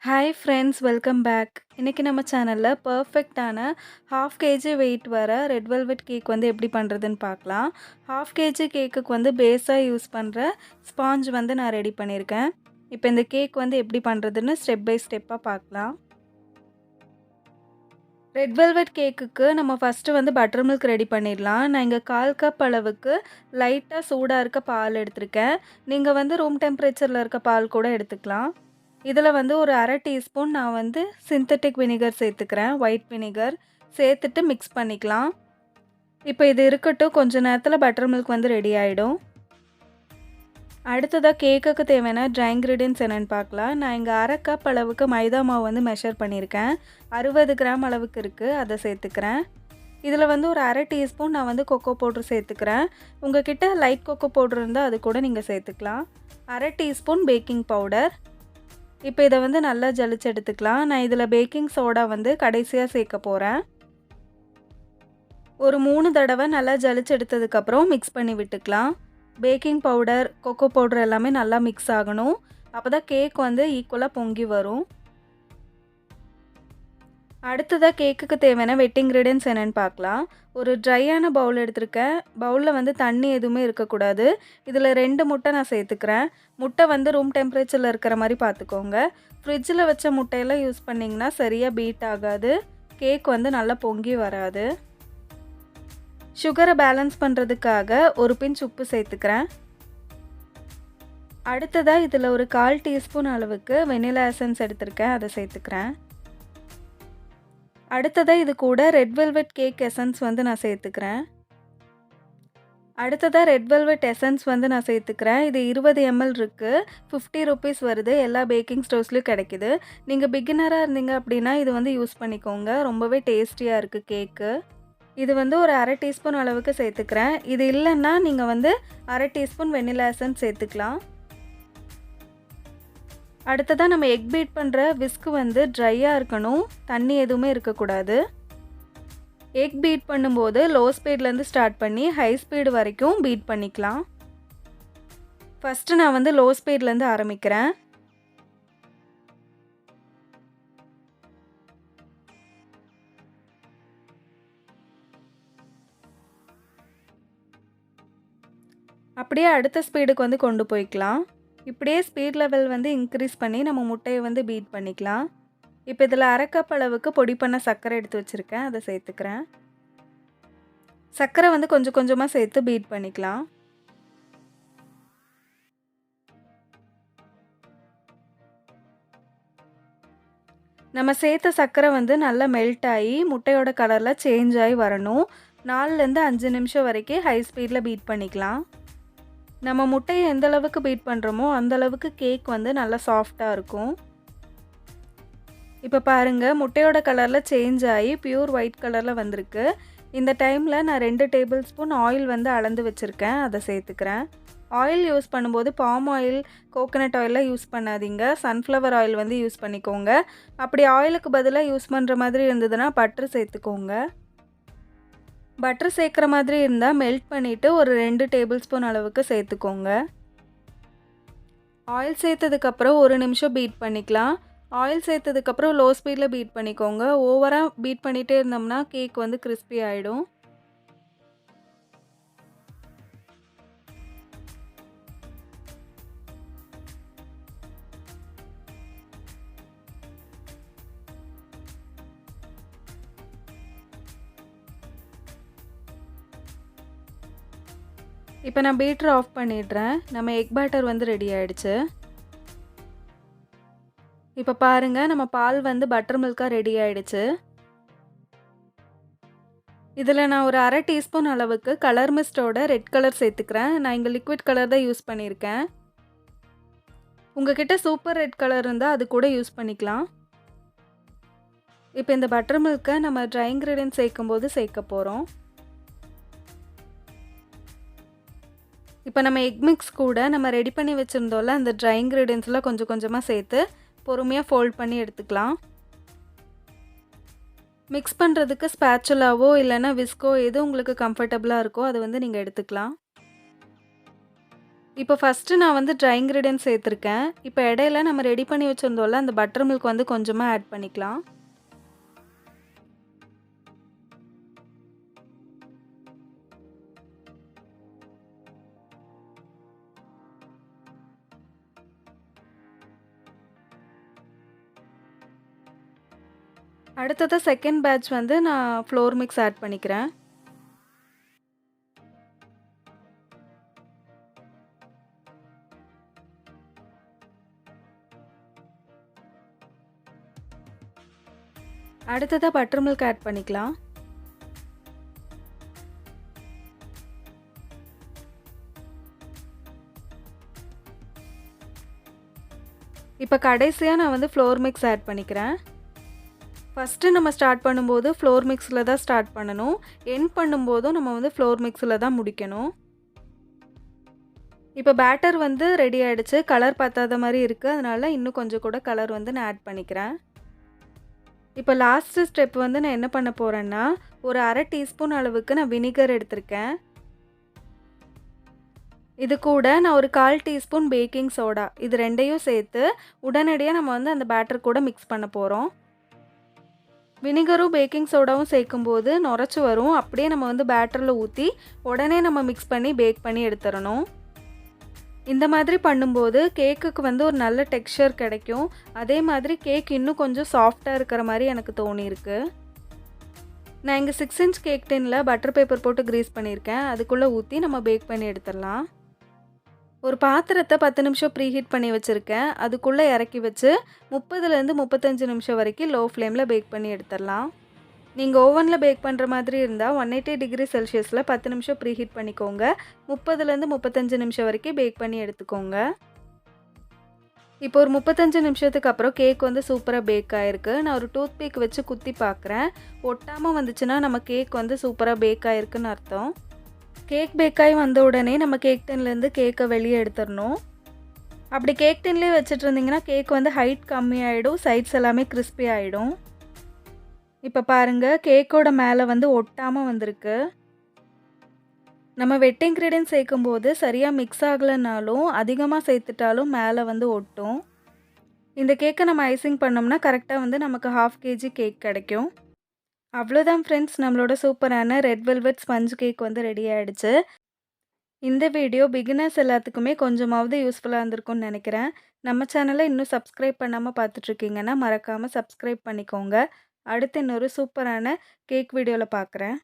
Hi friends, welcome back. இன்றைக்கி நம்ம சேனலில் பர்ஃபெக்டான 1/2 kg வெயிட் வர ரெட் வெல்வெட் கேக் வந்து எப்படி பண்ணுறதுன்னு பார்க்கலாம். 1/2 kg கேக்குக்கு வந்து பேஸாக யூஸ் பண்ணுற ஸ்பாஞ்ச் வந்து நான் ரெடி பண்ணியிருக்கேன். இப்போ இந்த கேக் வந்து எப்படி பண்ணுறதுன்னு ஸ்டெப் பை ஸ்டெப்பாக பார்க்கலாம். ரெட் வெல்வெட் கேக்குக்கு நம்ம ஃபஸ்ட்டு வந்து பட்டர் மில்க் ரெடி பண்ணிடலாம். நான் இங்கே 1/4 கப் அளவுக்கு லைட்டாக சூடாக இருக்க பால் எடுத்திருக்கேன். நீங்கள் வந்து ரூம் டெம்பரேச்சரில் இருக்க பால் கூட எடுத்துக்கலாம். இதில் வந்து ஒரு 1/2 டீஸ்பூன் நான் வந்து சிந்தட்டிக் வினிகர் சேர்த்துக்கிறேன். ஒயிட் வினிகர் சேர்த்துட்டு மிக்ஸ் பண்ணிக்கலாம். இப்போ இது இருக்கட்டும், கொஞ்சம் நேரத்தில் பட்டர் மில்க் வந்து ரெடி ஆகிடும். அடுத்ததாக கேக்குக்கு தேவையான ட்ரை இன்க்ரீடியன்ட்ஸ் என்னென்னு பார்க்கலாம். நான் இங்கே 1/2 கப் அளவுக்கு மைதா மாவு வந்து மெஷர் பண்ணியிருக்கேன். 60 கிராம் அளவுக்கு இருக்குது, அதை சேர்த்துக்கிறேன். இதில் வந்து ஒரு 1/2 டீஸ்பூன் நான் வந்து கொக்கோ பவுட்ரு சேர்த்துக்கிறேன். உங்கள் கிட்ட லைட் கொக்கோ பவுட்ரு இருந்தால் அது கூட நீங்கள் சேர்த்துக்கலாம். 1/2 டீஸ்பூன் பேக்கிங் பவுடர். இப்போ இதை வந்து நல்லா ஜலிச்சு எடுத்துக்கலாம். நான் இதில் பேக்கிங் சோடா வந்து கடைசியாக சேர்க்க போகிறேன். ஒரு 3 தடவை நல்லா ஜலிச்சு எடுத்ததுக்கப்புறம் மிக்ஸ் பண்ணி விட்டுக்கலாம். பேக்கிங் பவுடர், கொக்கோ பவுடர் எல்லாமே நல்லா மிக்ஸ் ஆகணும். அப்போ தான் கேக் வந்து ஈக்குவலாக பொங்கி வரும். அடுத்ததாக கேக்குக்கு தேவையான வெட் இன்க்ரீடியன்ட்ஸ் என்னென்னு பார்க்கலாம். ஒரு ட்ரையான பவுல் எடுத்திருக்கேன். பவுலில் வந்து தண்ணி எதுவுமே இருக்கக்கூடாது. இதில் 2 முட்டை நான் சேர்த்துக்கிறேன். முட்டை வந்து ரூம் டெம்பரேச்சரில் இருக்கிற மாதிரி பார்த்துக்கோங்க. ஃப்ரிட்ஜில் வச்ச முட்டையெல்லாம் யூஸ் பண்ணிங்கன்னா சரியாக பீட் ஆகாது. கேக் வந்து நல்லா பொங்கி வராது. சுகரை பேலன்ஸ் பண்ணுறதுக்காக ஒரு பிஞ்ச் உப்பு சேர்த்துக்கிறேன். அடுத்ததாக இதில் ஒரு 1/4 டீஸ்பூன் அளவுக்கு வெனிலா எசன்ஸ் எடுத்திருக்கேன், அதை சேர்த்துக்கிறேன். அடுத்ததாக இது கூட ரெட் வெல்வெட் கேக் எசன்ஸ் வந்து நான் சேர்த்துக்கிறேன். அடுத்ததாக ரெட் வெல்வெட் எசன்ஸ் வந்து நான் சேர்த்துக்கிறேன். இது 20 ml இருக்குது. 50 rupees வருது. எல்லா பேக்கிங் ஸ்டோர்ஸ்லையும் கிடைக்கிது. நீங்கள் பிகினராக இருந்தீங்க அப்படின்னா இது வந்து யூஸ் பண்ணிக்கோங்க. ரொம்பவே டேஸ்டியாக இருக்குது கேக்கு. இது வந்து ஒரு 1/2 டீஸ்பூன் அளவுக்கு சேர்த்துக்கிறேன். இது இல்லைன்னா நீங்கள் வந்து 1/2 டீஸ்பூன் வெனிலா எசன்ஸ் சேர்த்துக்கலாம். அடுத்ததாக நம்ம எக் பீட் பண்ணுற விஸ்க் வந்து ட்ரையாக இருக்கணும். தண்ணி எதுவுமே இருக்கக்கூடாது. எக் பீட் பண்ணும்போது லோ ஸ்பீட்லேருந்து ஸ்டார்ட் பண்ணி ஹை ஸ்பீடு வரைக்கும் பீட் பண்ணிக்கலாம். ஃபஸ்ட்டு நான் வந்து லோ ஸ்பீட்லேருந்து ஆரம்பிக்கிறேன். அப்படியே அடுத்த ஸ்பீடுக்கு வந்து கொண்டு போய்க்கலாம். இப்படியே ஸ்பீட் லெவல் வந்து இன்க்ரீஸ் பண்ணி நம்ம முட்டையை வந்து பீட் பண்ணிக்கலாம். இப்போ இதில் 1/2 கப் அளவுக்கு பொடி பண்ண சர்க்கரை எடுத்து வச்சுருக்கேன், அதை சேர்த்துக்கிறேன். சர்க்கரை வந்து கொஞ்சம் கொஞ்சமாக சேர்த்து பீட் பண்ணிக்கலாம். நம்ம சேர்த்த சர்க்கரை வந்து நல்லா மெல்ட் ஆகி முட்டையோட கலரில் சேஞ்ச் ஆகி வரணும். 4லேருந்து 5 நிமிஷம் வரைக்கும் ஹை ஸ்பீடில் பீட் பண்ணிக்கலாம். நம்ம முட்டையை எந்த அளவுக்கு பீட் பண்ணுறோமோ அந்தளவுக்கு கேக் வந்து நல்லா சாஃப்டாக இருக்கும். இப்போ பாருங்கள், முட்டையோட கலரில் சேஞ்ச் ஆகி பியூர் ஒயிட் கலரில் வந்திருக்கு. இந்த டைமில் நான் 2 டேபிள் ஸ்பூன் ஆயில் வந்து அளந்து வச்சுருக்கேன், அதை சேர்த்துக்கிறேன். ஆயில் யூஸ் பண்ணும்போது பாம் ஆயில், கோகோனட் ஆயிலெலாம் யூஸ் பண்ணாதீங்க. சன்ஃப்ளவர் ஆயில் வந்து யூஸ் பண்ணிக்கோங்க. அப்படி ஆயிலுக்கு பதிலாக யூஸ் பண்ணுற மாதிரி இருந்ததுன்னா பட்டர் சேர்த்துக்கோங்க. பட்டர் சேர்க்குற மாதிரி இருந்தால் மெல்ட் பண்ணிவிட்டு ஒரு 2 டேபிள் ஸ்பூன் அளவுக்கு சேர்த்துக்கோங்க. ஆயில் சேர்த்ததுக்கப்புறம் 1 நிமிஷம் பீட் பண்ணிக்கலாம். ஆயில் சேர்த்ததுக்கப்புறம் லோ ஸ்பீடில் பீட் பண்ணிக்கோங்க. ஓவராக பீட் பண்ணிகிட்டே இருந்தோம்னா கேக் வந்து கிறிஸ்பி ஆகிடும். இப்போ நான் பீட்டர் ஆஃப் பண்ணிடுறேன். நம்ம எக் பேட்டர் வந்து ரெடி ஆகிடுச்சு. இப்போ பாருங்கள், நம்ம பால் வந்து பட்டர் மில்காக ரெடி ஆகிடுச்சு. இதில் நான் ஒரு 1/2 டீஸ்பூன் அளவுக்கு கலர்மிஸ்டோட ரெட் கலர் சேர்த்துக்கிறேன். நான் இங்கே லிக்விட் கலர் தான் யூஸ் பண்ணியிருக்கேன். உங்ககிட்ட சூப்பர் ரெட் கலர் இருந்தால் அது கூட யூஸ் பண்ணிக்கலாம். இப்போ இந்த பட்டர் மில்கை நம்ம ட்ரை இன்க்ரீடியன்ட் சேர்க்கும்போது சேர்க்க போகிறோம். இப்போ நம்ம எக் மிக்ஸ் கூட நம்ம ரெடி பண்ணி வச்சுருந்தோம்ல அந்த ட்ரை இன்க்ரீடியன்ட்ஸ்லாம் கொஞ்சம் கொஞ்சமாக சேர்த்து பொறுமையாக ஃபோல்ட் பண்ணி எடுத்துக்கலாம். மிக்ஸ் பண்ணுறதுக்கு ஸ்பேச்சுலாவோ இல்லைன்னா விஸ்கோ எது உங்களுக்கு கம்ஃபர்டபுளாக இருக்கோ அதை வந்து நீங்கள் எடுத்துக்கலாம். இப்போ ஃபஸ்ட்டு நான் வந்து ட்ரை இன்கிரீடியன்ட்ஸ் சேர்த்துருக்கேன். இப்போ இடையில நம்ம ரெடி பண்ணி வச்சிருந்தோம்ல, அந்த பட்டர் மில்க் வந்து கொஞ்சமா ஆட் பண்ணிக்கலாம். அடுத்ததா செகண்ட் பேட்ச் வந்து நான் ஃப்ளோர் மிக்ஸ் ஆட் பண்ணிக்கிறேன். அடுத்ததா பட்டர் மில்க் ஆட் பண்ணிக்கலாம். இப்போ கடைசியா நான் வந்து ஃப்ளோர் மிக்ஸ் ஆட் பண்ணிக்கிறேன். ஃபஸ்ட்டு நம்ம ஸ்டார்ட் பண்ணும்போது ஃப்ளோர் மிக்ஸில் தான் ஸ்டார்ட் பண்ணணும். எண்ட் பண்ணும்போதும் நம்ம வந்து ஃப்ளோர் மிக்ஸில் தான் முடிக்கணும். இப்போ பேட்டர் வந்து ரெடி ஆகிடுச்சு. கலர் பத்தாத மாதிரி இருக்குது. அதனால் இன்னும் கொஞ்சம் கூட கலர் வந்து நான் ஆட் பண்ணிக்கிறேன். இப்போ லாஸ்ட்டு ஸ்டெப் வந்து நான் என்ன பண்ண போகிறேன்னா, ஒரு 1/2 டீஸ்பூன் அளவுக்கு நான் வினிகர் எடுத்திருக்கேன். இது கூட நான் ஒரு 1/4 டீஸ்பூன் பேக்கிங் சோடா இது 2யும் சேர்த்து உடனடியாக நம்ம வந்து அந்த பேட்டர் கூட மிக்ஸ் பண்ண போகிறோம். வினிகரும் பேக்கிங் சோடாவும் சேர்க்கும்போது நுரைச்சி வரும். அப்படியே நம்ம வந்து பேட்டரில் ஊற்றி உடனே நம்ம மிக்ஸ் பண்ணி பேக் பண்ணி எடுத்துடணும். இந்த மாதிரி பண்ணும்போது கேக்குக்கு வந்து ஒரு நல்ல டெக்ஸ்சர் கிடைக்கும். அதே மாதிரி கேக் இன்னும் கொஞ்சம் சாஃப்டாக இருக்கிற மாதிரி எனக்கு தோணியிருக்கு. நான் இங்கே 6 இன்ச் கேக் டின்னில் பட்டர் பேப்பர் போட்டு கிரீஸ் பண்ணியிருக்கேன். அதுக்குள்ளே ஊற்றி நம்ம பேக் பண்ணி எடுத்துடலாம். ஒரு பாத்திரத்தை 10 நிமிஷம் ப்ரீஹீட் பண்ணி வச்சுருக்கேன். அதுக்குள்ளே இறக்கி வச்சு 30லேருந்து 35 நிமிஷம் வரைக்கும் லோ ஃப்ளேமில் பேக் பண்ணி எடுத்துடலாம். நீங்கள் ஓவனில் பேக் பண்ணுற மாதிரி இருந்தால் 180 டிகிரி செல்சியஸில் 10 நிமிஷம் ப்ரீஹீட் பண்ணிக்கோங்க. 30லேருந்து 35 நிமிஷம் வரைக்கும் பேக் பண்ணி எடுத்துக்கோங்க. இப்போ ஒரு 35 நிமிஷத்துக்கு அப்புறம் கேக் வந்து சூப்பராக பேக் ஆகிருக்கு. நான் ஒரு டூத் பிக் வச்சு குத்தி பார்க்குறேன். ஒட்டாமல் வந்துச்சுன்னா நம்ம கேக் வந்து சூப்பராக பேக் ஆகிருக்குன்னு அர்த்தம். கேக் பேக்காகி வந்த உடனே நம்ம கேக் டின்லேருந்து கேக்கை வெளியே எடுத்துடணும். அப்படி கேக் டின்லேயே வச்சுட்டு இருந்திங்கன்னா கேக் வந்து ஹைட் கம்மியாகிடும், சைட்ஸ் எல்லாமே கிறிஸ்பி ஆகிடும். இப்போ பாருங்கள், கேக்கோட மேலே வந்து ஒட்டாமல் வந்திருக்கு. நம்ம வெட் இன்க்ரீடியன்ட் சேர்க்கும்போது சரியாக மிக்ஸ் ஆகலைனாலும் அதிகமாக சேர்த்துட்டாலும் மேலே வந்து ஒட்டும். இந்த கேக்கை நம்ம ஐசிங் பண்ணோம்னா கரெக்டாக வந்து நமக்கு 1/2 kg கேக் கிடைக்கும். அவ்வளோதான் ஃப்ரெண்ட்ஸ், நம்மளோட சூப்பரான ரெட் வெல்வெட் ஸ்பஞ்ச் கேக் வந்து ரெடி ஆகிடுச்சு. இந்த வீடியோ பிகினர்ஸ் எல்லாத்துக்குமே கொஞ்சமாவது யூஸ்ஃபுல்லாக இருந்திருக்கும்னு நினைக்கிறேன். நம்ம சேனலை இன்னும் சப்ஸ்கிரைப் பண்ணாமல் பார்த்துட்ருக்கீங்கன்னா மறக்காமல் சப்ஸ்கிரைப் பண்ணிக்கோங்க. அடுத்து இன்னொரு சூப்பரான கேக் வீடியோவில் பார்க்குறேன்.